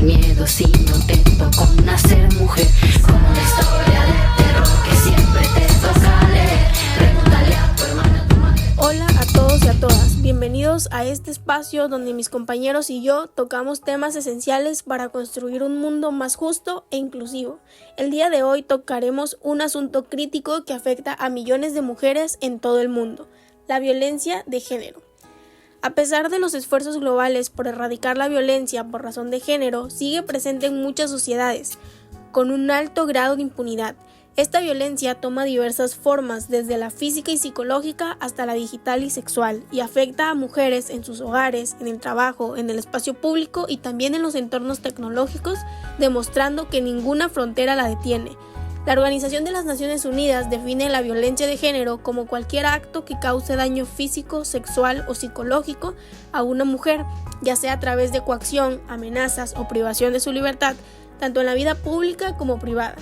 miedo si no te tocó nacer mujer. Como la historia de terror que siempre te toca leer. Pregúntale a tu hermana, a tu madre. Hola a todos y a todas, bienvenidos a este espacio donde mis compañeros y yo tocamos temas esenciales para construir un mundo más justo e inclusivo. El día de hoy tocaremos un asunto crítico que afecta a millones de mujeres en todo el mundo, la violencia de género. A pesar de los esfuerzos globales por erradicar la violencia por razón de género, sigue presente en muchas sociedades, con un alto grado de impunidad. Esta violencia toma diversas formas, desde la física y psicológica hasta la digital y sexual, y afecta a mujeres en sus hogares, en el trabajo, en el espacio público y también en los entornos tecnológicos, demostrando que ninguna frontera la detiene. La Organización de las Naciones Unidas define la violencia de género como cualquier acto que cause daño físico, sexual o psicológico a una mujer, ya sea a través de coacción, amenazas o privación de su libertad, tanto en la vida pública como privada.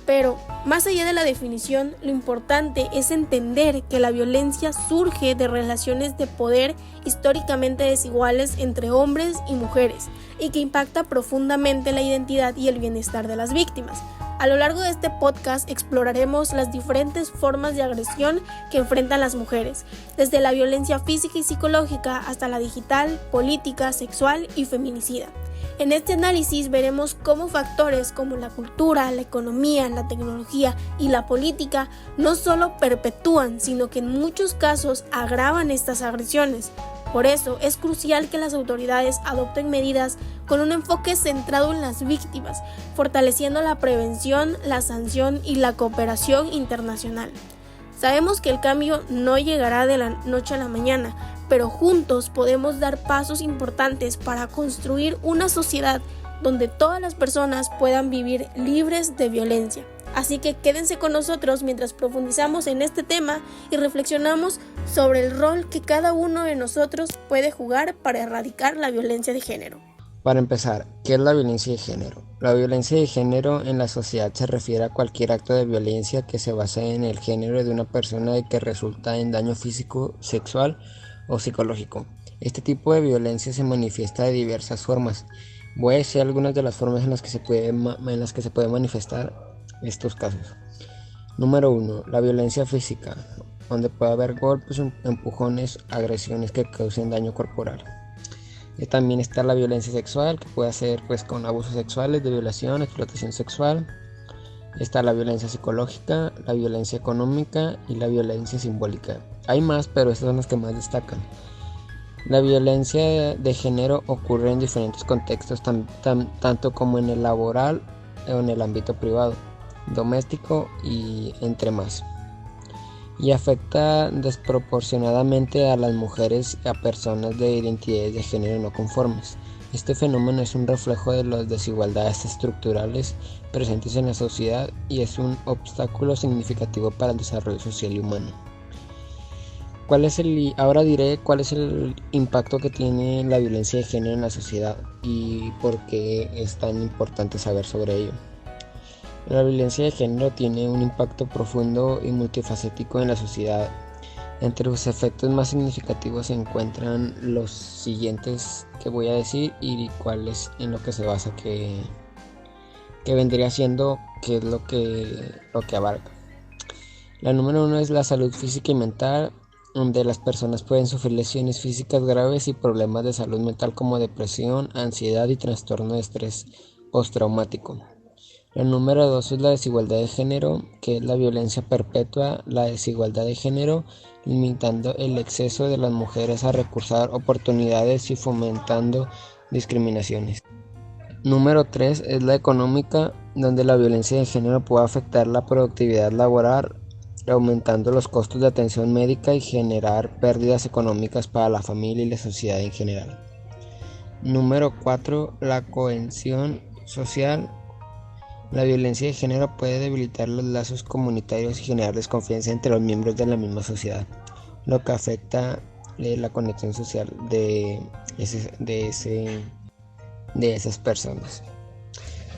Pero, más allá de la definición, lo importante es entender que la violencia surge de relaciones de poder históricamente desiguales entre hombres y mujeres y que impacta profundamente la identidad y el bienestar de las víctimas. A lo largo de este podcast exploraremos las diferentes formas de agresión que enfrentan las mujeres, desde la violencia física y psicológica hasta la digital, política, sexual y feminicida. En este análisis veremos cómo factores como la cultura, la economía, la tecnología y la política no solo perpetúan, sino que en muchos casos agravan estas agresiones. Por eso es crucial que las autoridades adopten medidas con un enfoque centrado en las víctimas, fortaleciendo la prevención, la sanción y la cooperación internacional. Sabemos que el cambio no llegará de la noche a la mañana, pero juntos podemos dar pasos importantes para construir una sociedad donde todas las personas puedan vivir libres de violencia. Así que quédense con nosotros mientras profundizamos en este tema y reflexionamos sobre el rol que cada uno de nosotros puede jugar para erradicar la violencia de género. Para empezar, ¿qué es la violencia de género? La violencia de género en la sociedad se refiere a cualquier acto de violencia que se base en el género de una persona y que resulta en daño físico, sexual o psicológico. Este tipo de violencia se manifiesta de diversas formas. Voy a decir algunas de las formas en las que se puede manifestar estos casos. Número 1. La violencia física, donde puede haber golpes, empujones, agresiones que causen daño corporal. Y también está la violencia sexual, que puede ser con abusos sexuales, de violación, explotación sexual. Está la violencia psicológica, la violencia económica y la violencia simbólica. Hay más, pero estas son las que más destacan. La violencia de género ocurre en diferentes contextos, tanto como en el laboral o en el ámbito privado, doméstico y entre más. Y afecta desproporcionadamente a las mujeres y a personas de identidades de género no conformes. Este fenómeno es un reflejo de las desigualdades estructurales presentes en la sociedad y es un obstáculo significativo para el desarrollo social y humano. Ahora diré cuál es el impacto que tiene la violencia de género en la sociedad y por qué es tan importante saber sobre ello. La violencia de género tiene un impacto profundo y multifacético en la sociedad. Entre los efectos más significativos se encuentran los siguientes que voy a decir y cuál es en lo que se basa que vendría siendo qué es lo que abarca. La número 1 es la salud física y mental, donde las personas pueden sufrir lesiones físicas graves y problemas de salud mental como depresión, ansiedad y trastorno de estrés postraumático. La número 2 es la desigualdad de género, que es la violencia perpetua, la desigualdad de género, limitando el acceso de las mujeres a recursar oportunidades y fomentando discriminaciones. Número 3 es la económica, donde la violencia de género puede afectar la productividad laboral, aumentando los costos de atención médica y generar pérdidas económicas para la familia y la sociedad en general. Número 4, la cohesión social. La violencia de género puede debilitar los lazos comunitarios y generar desconfianza entre los miembros de la misma sociedad, lo que afecta la conexión social de esas personas.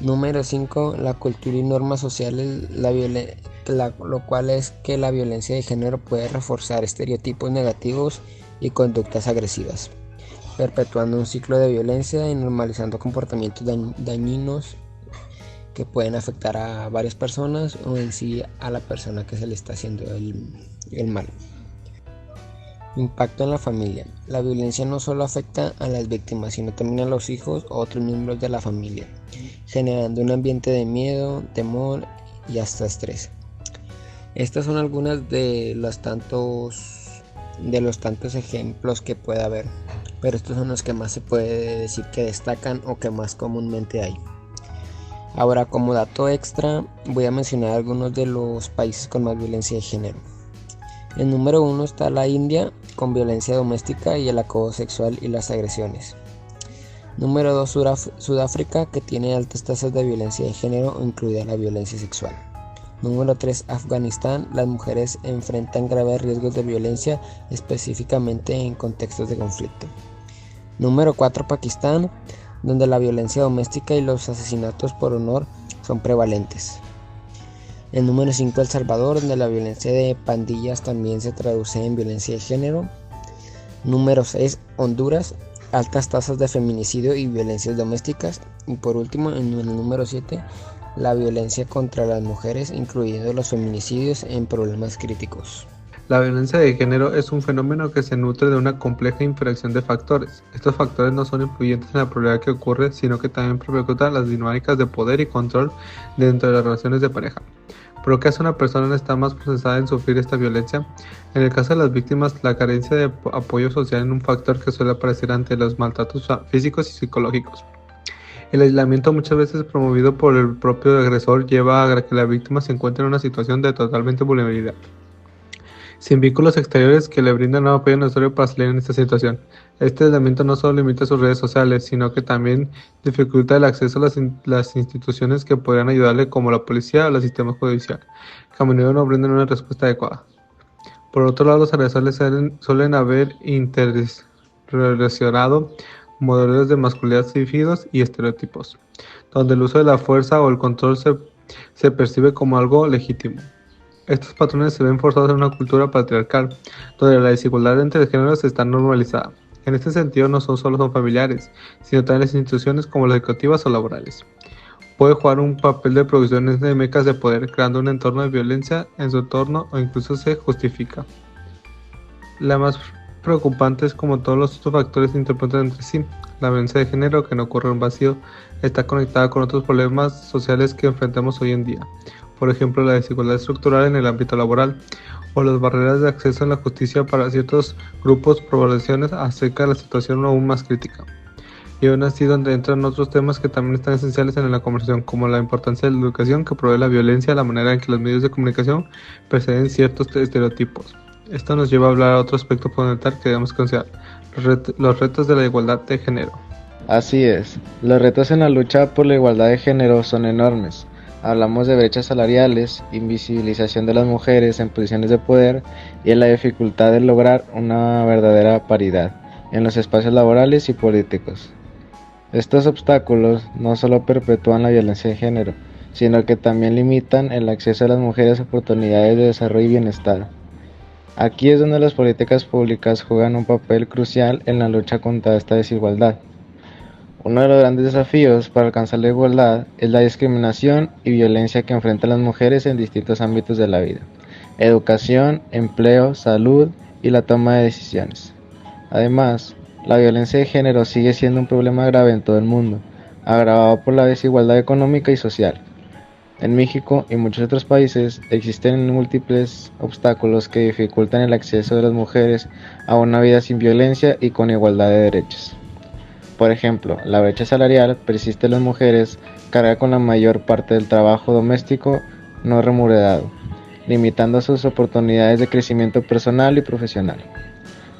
Número 5. La cultura y normas sociales, lo cual es que la violencia de género puede reforzar estereotipos negativos y conductas agresivas. perpetuando un ciclo de violencia y normalizando comportamientos dañinos que pueden afectar a varias personas o en sí a la persona que se le está haciendo el mal. Impacto en la familia. La violencia no solo afecta a las víctimas, sino también a los hijos o otros miembros de la familia, generando un ambiente de miedo, temor y hasta estrés. Estas son algunas de los tantos ejemplos que puede haber, pero estos son los que más se puede decir que destacan o que más comúnmente hay. Ahora, como dato extra, voy a mencionar algunos de los países con más violencia de género. En número 1 está la India, con violencia doméstica y el acoso sexual y las agresiones. Número 2, Sudáfrica, que tiene altas tasas de violencia de género, incluida la violencia sexual. Número 3, Afganistán. Las mujeres enfrentan graves riesgos de violencia, específicamente en contextos de conflicto. Número 4, Pakistán, donde la violencia doméstica y los asesinatos por honor son prevalentes. El número 5, El Salvador, donde la violencia de pandillas también se traduce en violencia de género. Número 6, Honduras, altas tasas de feminicidio y violencias domésticas. Y por último, en el número 7, la violencia contra las mujeres, incluyendo los feminicidios en problemas críticos. La violencia de género es un fenómeno que se nutre de una compleja interacción de factores. Estos factores no son influyentes en la probabilidad que ocurre, sino que también repercutan las dinámicas de poder y control dentro de las relaciones de pareja. ¿Por lo que hace una persona está más procesada en sufrir esta violencia? En el caso de las víctimas, la carencia de apoyo social es un factor que suele aparecer ante los maltratos físicos y psicológicos. El aislamiento, muchas veces promovido por el propio agresor, lleva a que la víctima se encuentre en una situación de totalmente vulnerabilidad, sin vínculos exteriores que le brindan un apoyo necesario para salir en esta situación. Este aislamiento no solo limita sus redes sociales, sino que también dificulta el acceso a las instituciones que podrían ayudarle, como la policía o el sistema judicial, que a menudo no brindan una respuesta adecuada. Por otro lado, los agresores suelen haber interrelacionado modelos de masculinidad rígidos y estereotipos, donde el uso de la fuerza o el control se percibe como algo legítimo. Estos patrones se ven forzados en una cultura patriarcal, donde la desigualdad entre géneros está normalizada. En este sentido, no solo son familiares, sino también las instituciones como las educativas o laborales. Puede jugar un papel de producciones de mecas de poder, creando un entorno de violencia en su entorno o incluso se justifica. La más preocupante es como todos los otros factores se interpretan entre sí. La violencia de género, que no ocurre en vacío, está conectada con otros problemas sociales que enfrentamos hoy en día. Por ejemplo, la desigualdad estructural en el ámbito laboral o las barreras de acceso a la justicia para ciertos grupos, poblaciones acerca de la situación aún más crítica. Y aún así, donde entran otros temas que también están esenciales en la conversación, como la importancia de la educación que provee la violencia, la manera en que los medios de comunicación preceden ciertos estereotipos. Esto nos lleva a hablar a otro aspecto fundamental que debemos considerar, los retos de la igualdad de género. Así es, los retos en la lucha por la igualdad de género son enormes. Hablamos de brechas salariales, invisibilización de las mujeres en posiciones de poder y en la dificultad de lograr una verdadera paridad en los espacios laborales y políticos. Estos obstáculos no solo perpetúan la violencia de género, sino que también limitan el acceso de las mujeres a oportunidades de desarrollo y bienestar. Aquí es donde las políticas públicas juegan un papel crucial en la lucha contra esta desigualdad. Uno de los grandes desafíos para alcanzar la igualdad es la discriminación y violencia que enfrentan las mujeres en distintos ámbitos de la vida: educación, empleo, salud y la toma de decisiones. Además, la violencia de género sigue siendo un problema grave en todo el mundo, agravado por la desigualdad económica y social. En México y muchos otros países existen múltiples obstáculos que dificultan el acceso de las mujeres a una vida sin violencia y con igualdad de derechos. Por ejemplo, la brecha salarial persiste en las mujeres, carga con la mayor parte del trabajo doméstico no remunerado, limitando sus oportunidades de crecimiento personal y profesional.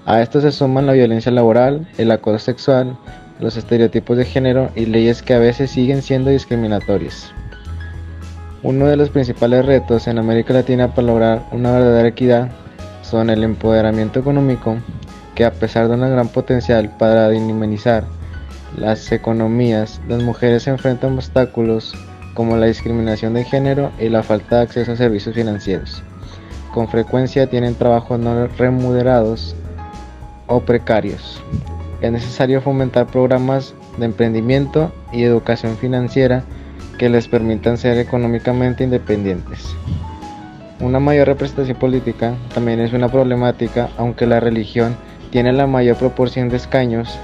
A esto se suman la violencia laboral, el acoso sexual, los estereotipos de género y leyes que a veces siguen siendo discriminatorias. Uno de los principales retos en América Latina para lograr una verdadera equidad son el empoderamiento económico, que a pesar de un gran potencial para dinamizar las economías, las mujeres enfrentan obstáculos como la discriminación de género y la falta de acceso a servicios financieros. Con frecuencia tienen trabajos no remunerados o precarios. Es necesario fomentar programas de emprendimiento y educación financiera que les permitan ser económicamente independientes. Una mayor representación política también es una problemática, aunque la religión tiene la mayor proporción de escaños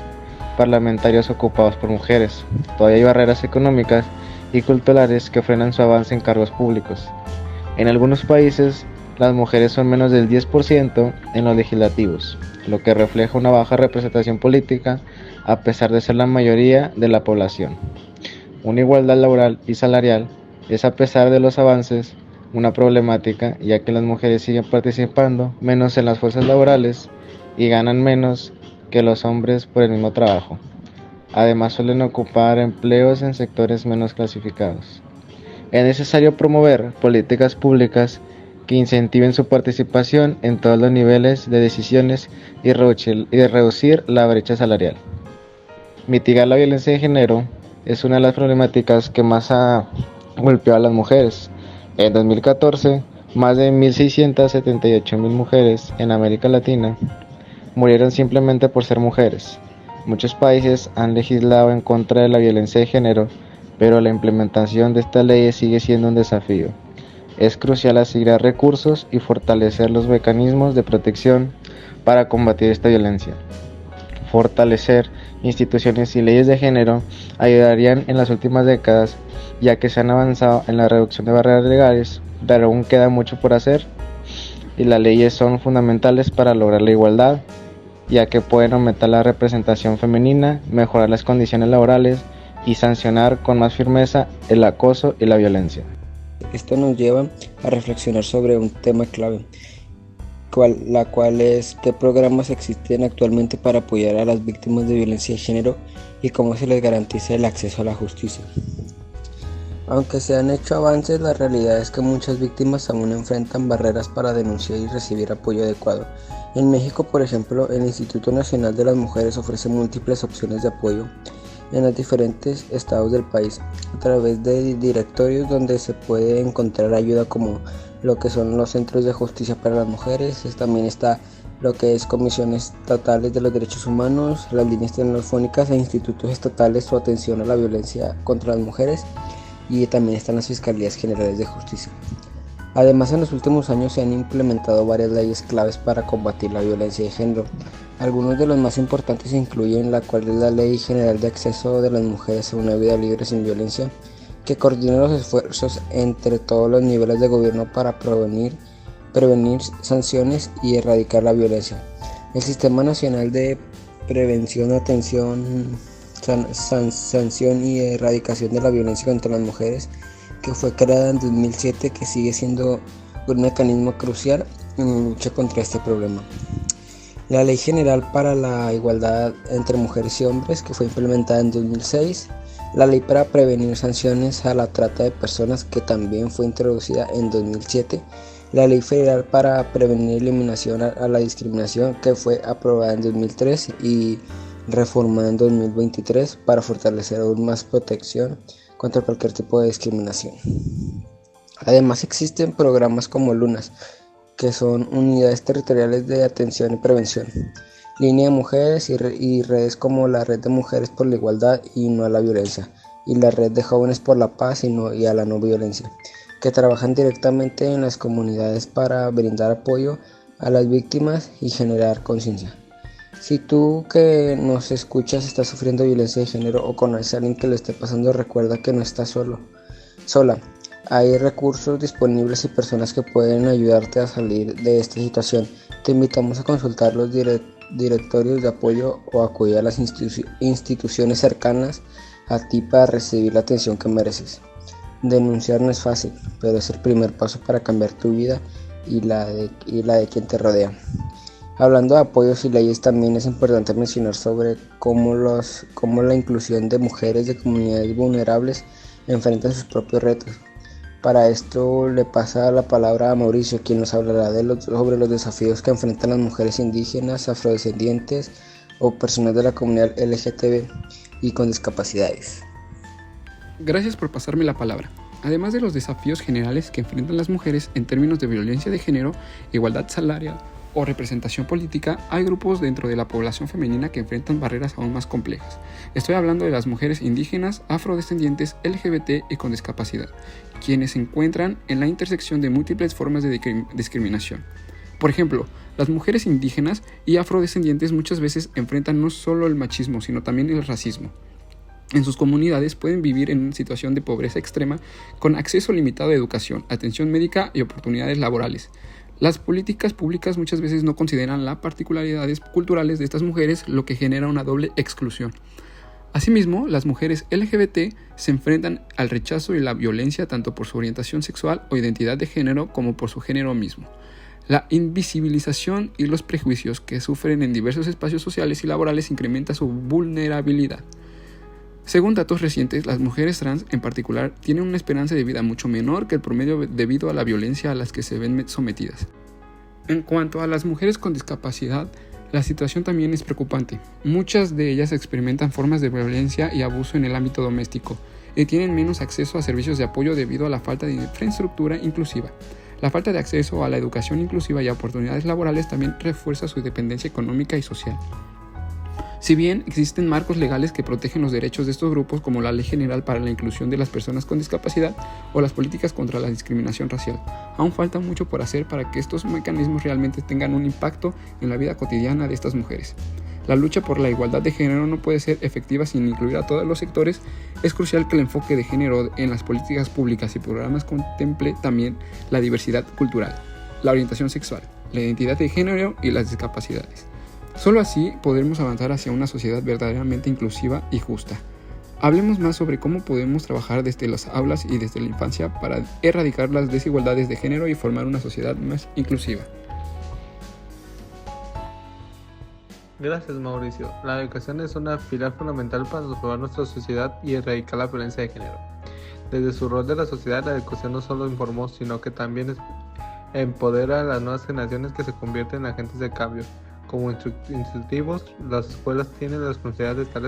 parlamentarios ocupados por mujeres. Todavía hay barreras económicas y culturales que frenan su avance en cargos públicos. En algunos países, las mujeres son menos del 10% en los legislativos, lo que refleja una baja representación política a pesar de ser la mayoría de la población. Una igualdad laboral y salarial es, a pesar de los avances, una problemática, ya que las mujeres siguen participando menos en las fuerzas laborales y ganan menos que los hombres por el mismo trabajo. Además, suelen ocupar empleos en sectores menos clasificados. Es necesario promover políticas públicas que incentiven su participación en todos los niveles de decisiones y reducir la brecha salarial. Mitigar la violencia de género es una de las problemáticas que más ha golpeado a las mujeres. En 2014, más de 1.678.000 mujeres en América Latina murieron simplemente por ser mujeres. Muchos países han legislado en contra de la violencia de género, pero la implementación de estas leyes sigue siendo un desafío. Es crucial asignar recursos y fortalecer los mecanismos de protección para combatir esta violencia. Fortalecer instituciones y leyes de género ayudarían en las últimas décadas, ya que se han avanzado en la reducción de barreras legales, pero aún queda mucho por hacer, y las leyes son fundamentales para lograr la igualdad, ya que pueden aumentar la representación femenina, mejorar las condiciones laborales y sancionar con más firmeza el acoso y la violencia. Esto nos lleva a reflexionar sobre un tema clave, la cual es qué programas existen actualmente para apoyar a las víctimas de violencia de género y cómo se les garantiza el acceso a la justicia. Aunque se han hecho avances, la realidad es que muchas víctimas aún enfrentan barreras para denunciar y recibir apoyo adecuado. En México, por ejemplo, el Instituto Nacional de las Mujeres ofrece múltiples opciones de apoyo en los diferentes estados del país, a través de directorios donde se puede encontrar ayuda como lo que son los centros de justicia para las mujeres. También está lo que es comisiones estatales de los derechos humanos, las líneas telefónicas e institutos estatales o atención a la violencia contra las mujeres, y también están las fiscalías generales de justicia. Además, en los últimos años se han implementado varias leyes claves para combatir la violencia de género. Algunos de los más importantes incluyen la cual es la Ley General de Acceso de las Mujeres a una Vida Libre sin Violencia, que coordina los esfuerzos entre todos los niveles de gobierno para prevenir sanciones y erradicar la violencia. El Sistema Nacional de Prevención, Atención, Sanción y Erradicación de la Violencia contra las Mujeres, que fue creada en 2007, que sigue siendo un mecanismo crucial en la lucha contra este problema. La Ley General para la Igualdad entre Mujeres y Hombres, que fue implementada en 2006. La Ley para Prevenir Sanciones a la Trata de Personas, que también fue introducida en 2007. La Ley Federal para Prevenir y Eliminación a la Discriminación, que fue aprobada en 2003 y reformada en 2023 para fortalecer aún más protección contra cualquier tipo de discriminación. Además, existen programas como LUNAS, que son Unidades Territoriales de Atención y Prevención, Línea de Mujeres y redes como la Red de Mujeres por la Igualdad y No a la Violencia, y la Red de Jóvenes por la Paz y a la No Violencia, que trabajan directamente en las comunidades para brindar apoyo a las víctimas y generar conciencia. Si tú que nos escuchas estás sufriendo violencia de género o conoces a alguien que lo esté pasando, recuerda que no estás sola. Hay recursos disponibles y personas que pueden ayudarte a salir de esta situación. Te invitamos a consultar los directorios de apoyo o acudir a las instituciones cercanas a ti para recibir la atención que mereces. Denunciar no es fácil, pero es el primer paso para cambiar tu vida y la de quien te rodea. Hablando de apoyos y leyes, también es importante mencionar sobre cómo la inclusión de mujeres de comunidades vulnerables enfrentan sus propios retos. Para esto le pasa la palabra a Mauricio, quien nos hablará sobre los desafíos que enfrentan las mujeres indígenas, afrodescendientes o personas de la comunidad LGTB y con discapacidades. Gracias por pasarme la palabra. Además de los desafíos generales que enfrentan las mujeres en términos de violencia de género, igualdad salarial, o representación política, hay grupos dentro de la población femenina que enfrentan barreras aún más complejas. Estoy hablando de las mujeres indígenas, afrodescendientes, LGBT y con discapacidad, quienes se encuentran en la intersección de múltiples formas de discriminación. Por ejemplo, las mujeres indígenas y afrodescendientes muchas veces enfrentan no solo el machismo, sino también el racismo. En sus comunidades pueden vivir en una situación de pobreza extrema con acceso limitado a educación, atención médica y oportunidades laborales. Las políticas públicas muchas veces no consideran las particularidades culturales de estas mujeres, lo que genera una doble exclusión. Asimismo, las mujeres LGBT se enfrentan al rechazo y la violencia tanto por su orientación sexual o identidad de género como por su género mismo. La invisibilización y los prejuicios que sufren en diversos espacios sociales y laborales incrementa su vulnerabilidad. Según datos recientes, las mujeres trans en particular tienen una esperanza de vida mucho menor que el promedio debido a la violencia a las que se ven sometidas. En cuanto a las mujeres con discapacidad, la situación también es preocupante. Muchas de ellas experimentan formas de violencia y abuso en el ámbito doméstico y tienen menos acceso a servicios de apoyo debido a la falta de infraestructura inclusiva. La falta de acceso a la educación inclusiva y a oportunidades laborales también refuerza su dependencia económica y social. Si bien existen marcos legales que protegen los derechos de estos grupos, como la Ley General para la Inclusión de las Personas con Discapacidad o las políticas contra la discriminación racial, aún falta mucho por hacer para que estos mecanismos realmente tengan un impacto en la vida cotidiana de estas mujeres. La lucha por la igualdad de género no puede ser efectiva sin incluir a todos los sectores. Es crucial que el enfoque de género en las políticas públicas y programas contemple también la diversidad cultural, la orientación sexual, la identidad de género y las discapacidades. Solo así podremos avanzar hacia una sociedad verdaderamente inclusiva y justa. Hablemos más sobre cómo podemos trabajar desde las aulas y desde la infancia para erradicar las desigualdades de género y formar una sociedad más inclusiva. Gracias, Mauricio. La educación es una pilar fundamental para transformar nuestra sociedad y erradicar la violencia de género. Desde su rol de la sociedad, la educación no solo informó, sino que también empodera a las nuevas generaciones que se convierten en agentes de cambio. Como instructivos, las escuelas tienen la responsabilidad de estar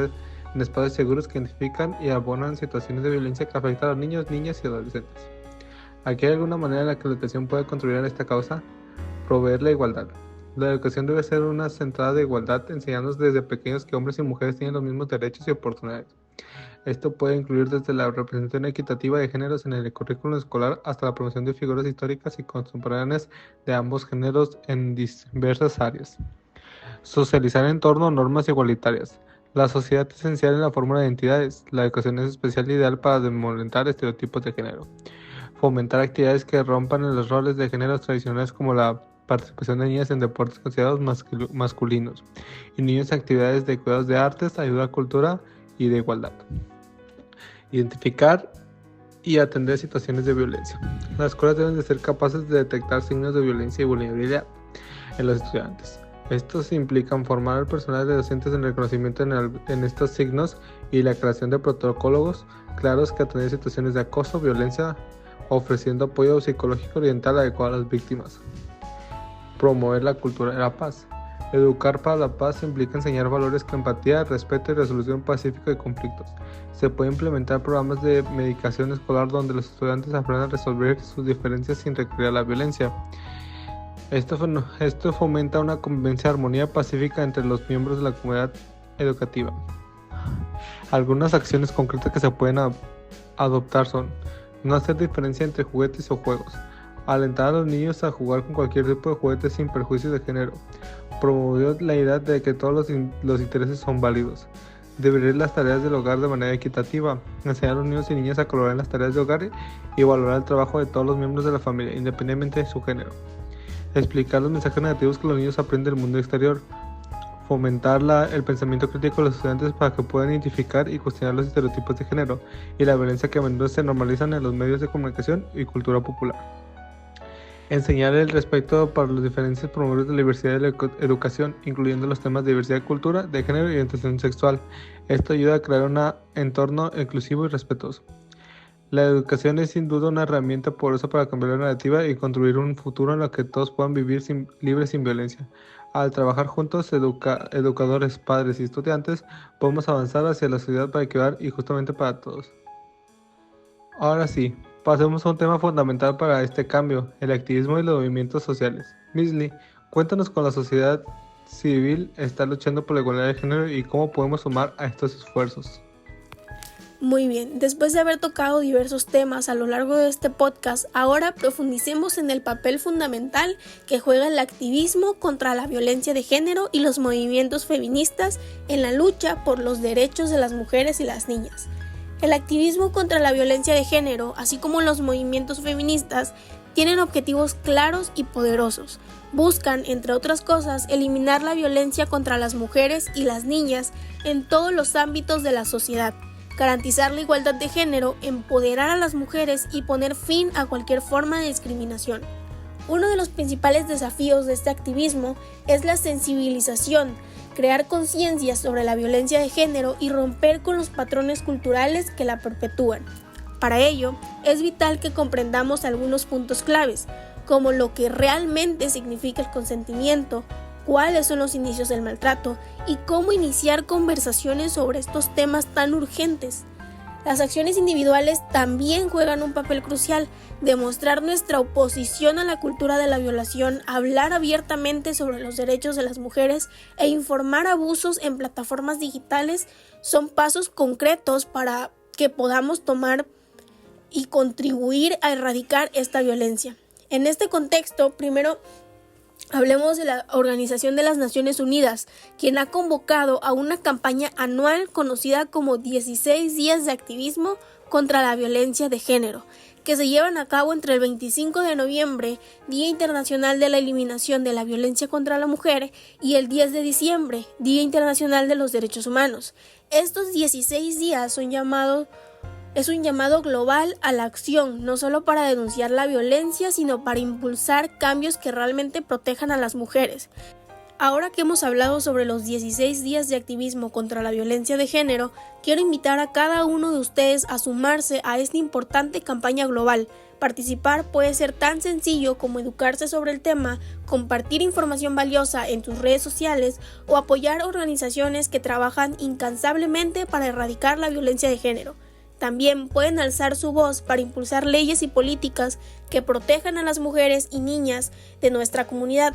en espacios seguros que identifican y abonan situaciones de violencia que afectan a los niños, niñas y adolescentes. ¿Aquí hay alguna manera en la que la educación puede contribuir a esta causa? Proveer la igualdad. La educación debe ser una centrada de igualdad, enseñándonos desde pequeños que hombres y mujeres tienen los mismos derechos y oportunidades. Esto puede incluir desde la representación equitativa de géneros en el currículo escolar hasta la promoción de figuras históricas y contemporáneas de ambos géneros en diversas áreas. Socializar en torno a normas igualitarias. La sociedad es esencial en la fórmula de identidades. La educación es especial e ideal para desmontar estereotipos de género. Fomentar actividades que rompan los roles de géneros tradicionales, como la participación de niñas en deportes considerados masculinos y niños en actividades de cuidados de artes, ayuda a cultura y de igualdad. Identificar y atender situaciones de violencia. Las escuelas deben de ser capaces de detectar signos de violencia y vulnerabilidad en los estudiantes. Estos implican formar al personal de docentes en reconocimiento en estos signos y la creación de protocolos claros que atienden situaciones de acoso, violencia, ofreciendo apoyo psicológico oriental adecuado a las víctimas. Promover la cultura de la paz. Educar para la paz implica enseñar valores como empatía, respeto y resolución pacífica de conflictos. Se puede implementar programas de mediación escolar donde los estudiantes aprendan a resolver sus diferencias sin recurrir a la violencia. Esto fomenta una convivencia y armonía pacífica entre los miembros de la comunidad educativa. Algunas acciones concretas que se pueden adoptar son: no hacer diferencia entre juguetes o juegos, alentar a los niños a jugar con cualquier tipo de juguete sin perjuicio de género, promover la idea de que todos los intereses son válidos, dividir las tareas del hogar de manera equitativa, enseñar a los niños y niñas a colaborar en las tareas de hogar y valorar el trabajo de todos los miembros de la familia, independientemente de su género. Explicar los mensajes negativos que los niños aprenden del mundo exterior. Fomentar el pensamiento crítico de los estudiantes para que puedan identificar y cuestionar los estereotipos de género y la violencia que a menudo se normalizan en los medios de comunicación y cultura popular. Enseñar el respeto para las diferencias, promover la diversidad de la educación, incluyendo los temas de diversidad de cultura, de género y orientación sexual. Esto ayuda a crear un entorno inclusivo y respetuoso. La educación es sin duda una herramienta poderosa para cambiar la narrativa y construir un futuro en el que todos puedan vivir libres sin violencia. Al trabajar juntos, educadores, padres y estudiantes, podemos avanzar hacia la sociedad para equidad y justamente para todos. Ahora sí, pasemos a un tema fundamental para este cambio: el activismo y los movimientos sociales. Miss Lee, Cuéntanos con la sociedad civil está luchando por la igualdad de género y cómo podemos sumar a estos esfuerzos. Muy bien, después de haber tocado diversos temas a lo largo de este podcast, ahora profundicemos en el papel fundamental que juega el activismo contra la violencia de género y los movimientos feministas en la lucha por los derechos de las mujeres y las niñas. El activismo contra la violencia de género, así como los movimientos feministas, tienen objetivos claros y poderosos. Buscan, entre otras cosas, eliminar la violencia contra las mujeres y las niñas en todos los ámbitos de la sociedad, garantizar la igualdad de género, empoderar a las mujeres y poner fin a cualquier forma de discriminación. Uno de los principales desafíos de este activismo es la sensibilización, crear conciencia sobre la violencia de género y romper con los patrones culturales que la perpetúan. Para ello, es vital que comprendamos algunos puntos claves, como lo que realmente significa el consentimiento, cuáles son los inicios del maltrato y cómo iniciar conversaciones sobre estos temas tan urgentes. Las acciones individuales también juegan un papel crucial. Demostrar nuestra oposición a la cultura de la violación, hablar abiertamente sobre los derechos de las mujeres e informar abusos en plataformas digitales son pasos concretos para que podamos tomar y contribuir a erradicar esta violencia. En este contexto, primero hablemos de la Organización de las Naciones Unidas, quien ha convocado a una campaña anual conocida como 16 días de activismo contra la violencia de género, que se llevan a cabo entre el 25 de noviembre, Día Internacional de la Eliminación de la Violencia contra la Mujer, y el 10 de diciembre, Día Internacional de los Derechos Humanos. Estos 16 días es un llamado global a la acción, no solo para denunciar la violencia, sino para impulsar cambios que realmente protejan a las mujeres. Ahora que hemos hablado sobre los 16 días de activismo contra la violencia de género, quiero invitar a cada uno de ustedes a sumarse a esta importante campaña global. Participar puede ser tan sencillo como educarse sobre el tema, compartir información valiosa en tus redes sociales o apoyar organizaciones que trabajan incansablemente para erradicar la violencia de género. También pueden alzar su voz para impulsar leyes y políticas que protejan a las mujeres y niñas de nuestra comunidad.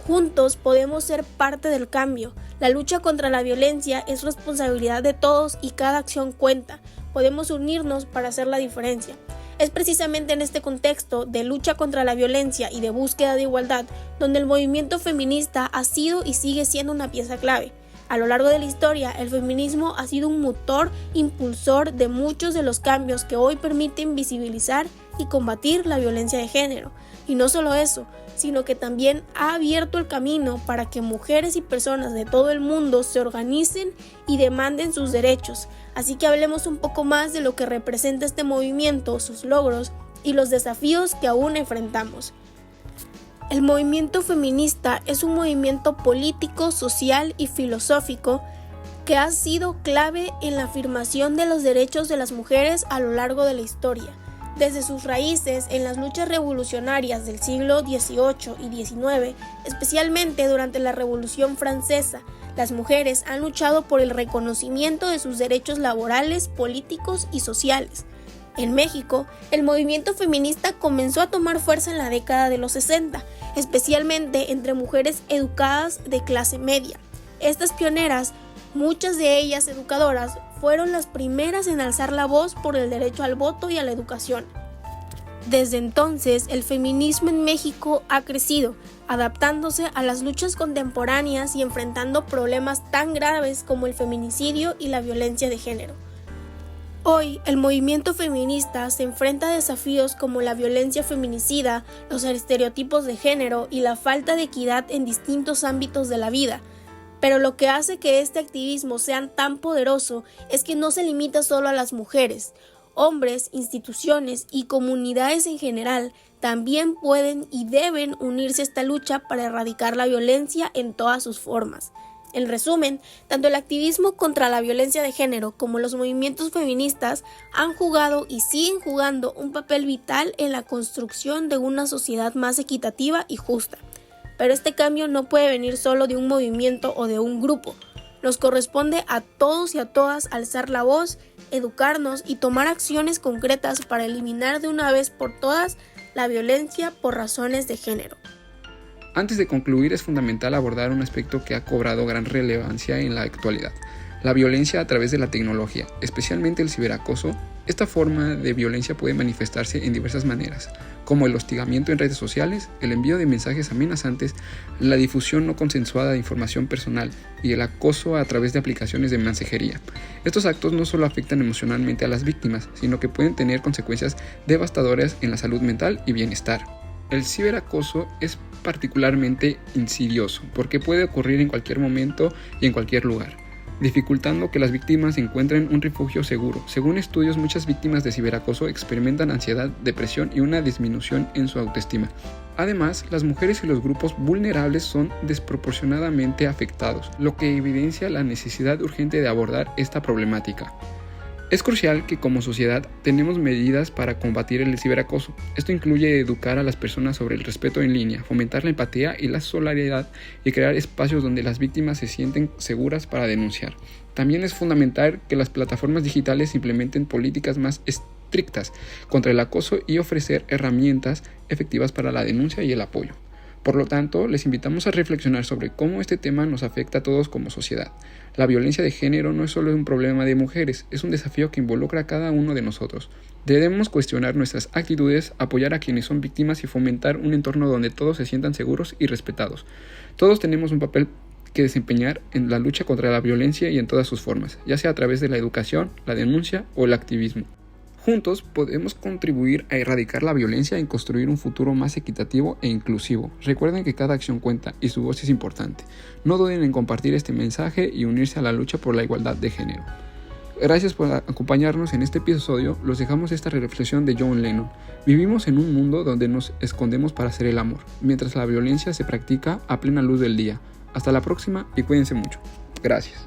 Juntos podemos ser parte del cambio. La lucha contra la violencia es responsabilidad de todos y cada acción cuenta. Podemos unirnos para hacer la diferencia. Es precisamente en este contexto de lucha contra la violencia y de búsqueda de igualdad donde el movimiento feminista ha sido y sigue siendo una pieza clave. A lo largo de la historia, el feminismo ha sido un motor impulsor de muchos de los cambios que hoy permiten visibilizar y combatir la violencia de género. Y no solo eso, sino que también ha abierto el camino para que mujeres y personas de todo el mundo se organicen y demanden sus derechos. Así que hablemos un poco más de lo que representa este movimiento, sus logros y los desafíos que aún enfrentamos. El movimiento feminista es un movimiento político, social y filosófico que ha sido clave en la afirmación de los derechos de las mujeres a lo largo de la historia. Desde sus raíces en las luchas revolucionarias del siglo XVIII y XIX, especialmente durante la Revolución Francesa, las mujeres han luchado por el reconocimiento de sus derechos laborales, políticos y sociales. En México, el movimiento feminista comenzó a tomar fuerza en la década de los 60, especialmente entre mujeres educadas de clase media. Estas pioneras, muchas de ellas educadoras, fueron las primeras en alzar la voz por el derecho al voto y a la educación. Desde entonces, el feminismo en México ha crecido, adaptándose a las luchas contemporáneas y enfrentando problemas tan graves como el feminicidio y la violencia de género. Hoy, el movimiento feminista se enfrenta a desafíos como la violencia feminicida, los estereotipos de género y la falta de equidad en distintos ámbitos de la vida. Pero lo que hace que este activismo sea tan poderoso es que no se limita solo a las mujeres. Hombres, instituciones y comunidades en general también pueden y deben unirse a esta lucha para erradicar la violencia en todas sus formas. En resumen, tanto el activismo contra la violencia de género como los movimientos feministas han jugado y siguen jugando un papel vital en la construcción de una sociedad más equitativa y justa. Pero este cambio no puede venir solo de un movimiento o de un grupo. Nos corresponde a todos y a todas alzar la voz, educarnos y tomar acciones concretas para eliminar de una vez por todas la violencia por razones de género. Antes de concluir, es fundamental abordar un aspecto que ha cobrado gran relevancia en la actualidad: la violencia a través de la tecnología, especialmente el ciberacoso. Esta forma de violencia puede manifestarse en diversas maneras, como el hostigamiento en redes sociales, el envío de mensajes amenazantes, la difusión no consensuada de información personal y el acoso a través de aplicaciones de mensajería. Estos actos no solo afectan emocionalmente a las víctimas, sino que pueden tener consecuencias devastadoras en la salud mental y bienestar. El ciberacoso es particularmente insidioso porque puede ocurrir en cualquier momento y en cualquier lugar, dificultando que las víctimas encuentren un refugio seguro. Según estudios, muchas víctimas de ciberacoso experimentan ansiedad, depresión y una disminución en su autoestima. Además, las mujeres y los grupos vulnerables son desproporcionadamente afectados, lo que evidencia la necesidad urgente de abordar esta problemática. Es crucial que como sociedad tenemos medidas para combatir el ciberacoso. Esto incluye educar a las personas sobre el respeto en línea, fomentar la empatía y la solidaridad y crear espacios donde las víctimas se sienten seguras para denunciar. También es fundamental que las plataformas digitales implementen políticas más estrictas contra el acoso y ofrecer herramientas efectivas para la denuncia y el apoyo. Por lo tanto, les invitamos a reflexionar sobre cómo este tema nos afecta a todos como sociedad. La violencia de género no es solo un problema de mujeres, es un desafío que involucra a cada uno de nosotros. Debemos cuestionar nuestras actitudes, apoyar a quienes son víctimas y fomentar un entorno donde todos se sientan seguros y respetados. Todos tenemos un papel que desempeñar en la lucha contra la violencia y en todas sus formas, ya sea a través de la educación, la denuncia o el activismo. Juntos podemos contribuir a erradicar la violencia y construir un futuro más equitativo e inclusivo. Recuerden que cada acción cuenta y su voz es importante. No duden en compartir este mensaje y unirse a la lucha por la igualdad de género. Gracias por acompañarnos en este episodio. Los dejamos esta reflexión de John Lennon. Vivimos en un mundo donde nos escondemos para hacer el amor, mientras la violencia se practica a plena luz del día. Hasta la próxima y cuídense mucho. Gracias.